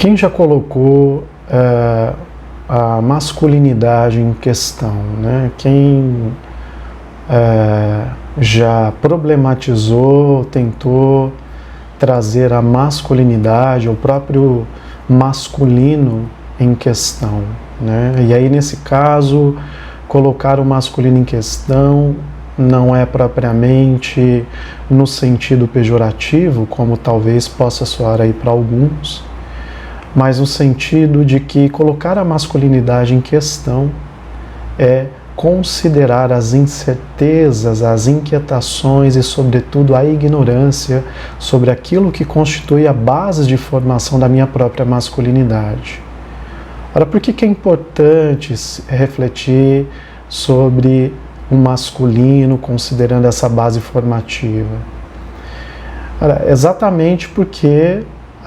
Quem já colocou a masculinidade em questão, né? Quem já problematizou, tentou trazer a masculinidade, o próprio masculino em questão, né? E aí, nesse caso, colocar o masculino em questão não é propriamente no sentido pejorativo, como talvez possa soar aí para alguns, mas no sentido de que colocar a masculinidade em questão é considerar as incertezas, as inquietações e, sobretudo, a ignorância sobre aquilo que constitui a base de formação da minha própria masculinidade. Ora, por que é importante refletir sobre o masculino, considerando essa base formativa? Ora, exatamente porque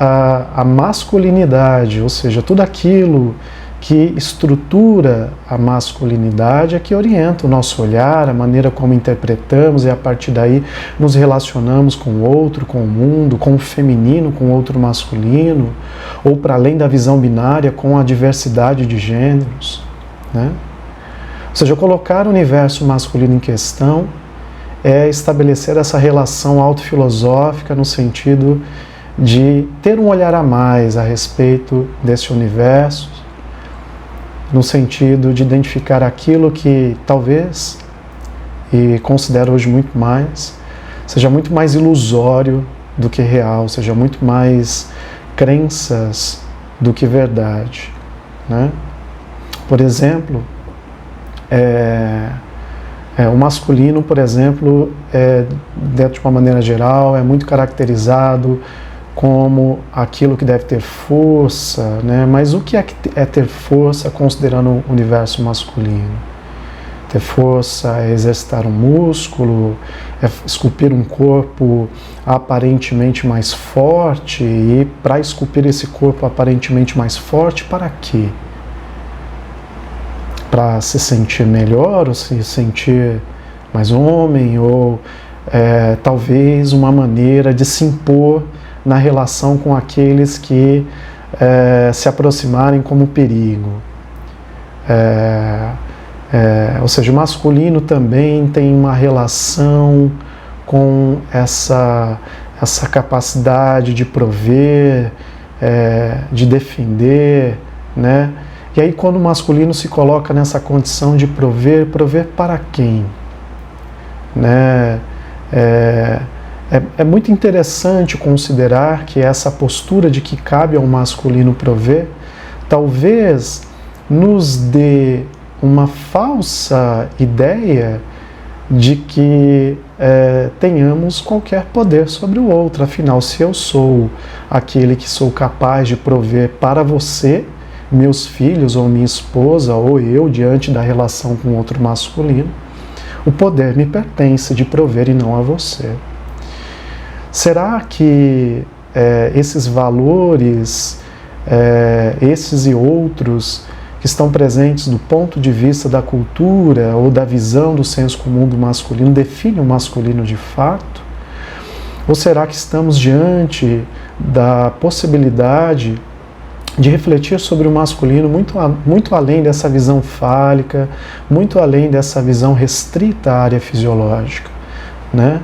a masculinidade, ou seja, tudo aquilo que estrutura a masculinidade é que orienta o nosso olhar, a maneira como interpretamos e a partir daí nos relacionamos com o outro, com o mundo, com o feminino, com o outro masculino, ou para além da visão binária, com a diversidade de gêneros, né? Ou seja, colocar o universo masculino em questão é estabelecer essa relação autofilosófica no sentido de ter um olhar a mais a respeito desse universo, no sentido de identificar aquilo que talvez, e considero hoje muito mais, seja muito mais ilusório do que real, seja muito mais crenças do que verdade, né? Por exemplo, o masculino, por exemplo, dentro de uma maneira geral, é muito caracterizado como aquilo que deve ter força, né? Mas o que é ter força considerando o universo masculino? Ter força é exercitar um músculo, é esculpir um corpo aparentemente mais forte, e para esculpir esse corpo aparentemente mais forte, para quê? Para se sentir melhor, ou se sentir mais homem, ou talvez uma maneira de se impor na relação com aqueles que se aproximarem como perigo. Ou seja, o masculino também tem uma relação com essa capacidade de prover, de defender, né? E aí, quando o masculino se coloca nessa condição de prover para quem? Né? É muito interessante considerar que essa postura de que cabe ao masculino prover talvez nos dê uma falsa ideia de que tenhamos qualquer poder sobre o outro. Afinal, se eu sou aquele que sou capaz de prover para você, meus filhos ou minha esposa, ou eu diante da relação com outro masculino, o poder me pertence de prover e não a você. Será que esses valores, esses e outros que estão presentes do ponto de vista da cultura ou da visão do senso comum do masculino definem o masculino de fato? Ou será que estamos diante da possibilidade de refletir sobre o masculino muito além dessa visão fálica, muito além dessa visão restrita à área fisiológica, né?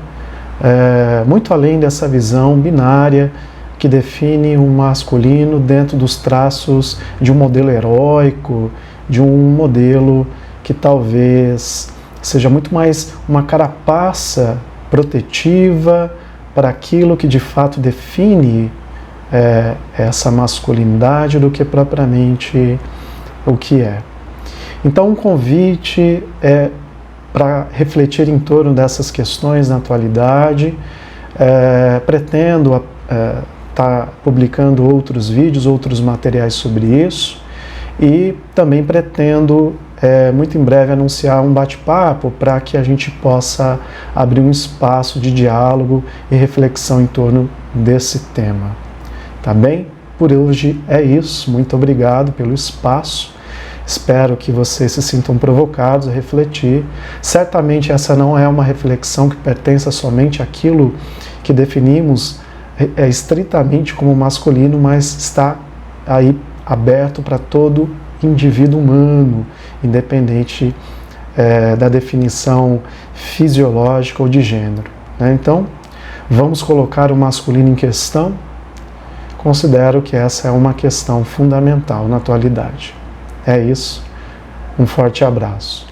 Muito além dessa visão binária que define o masculino dentro dos traços de um modelo heróico, de um modelo que talvez seja muito mais uma carapaça protetiva para aquilo que de fato define essa masculinidade do que propriamente o que é. Então, um convite para refletir em torno dessas questões na atualidade. Pretendo estar publicando outros vídeos, outros materiais sobre isso, e também pretendo muito em breve anunciar um bate-papo para que a gente possa abrir um espaço de diálogo e reflexão em torno desse tema. Tá bem? Por hoje é isso. Muito obrigado pelo espaço. Espero que vocês se sintam provocados a refletir. Certamente essa não é uma reflexão que pertença somente àquilo que definimos estritamente como masculino, mas está aí aberto para todo indivíduo humano, independente da definição fisiológica ou de gênero, né? Então, vamos colocar o masculino em questão? Considero que essa é uma questão fundamental na atualidade. É isso. Um forte abraço.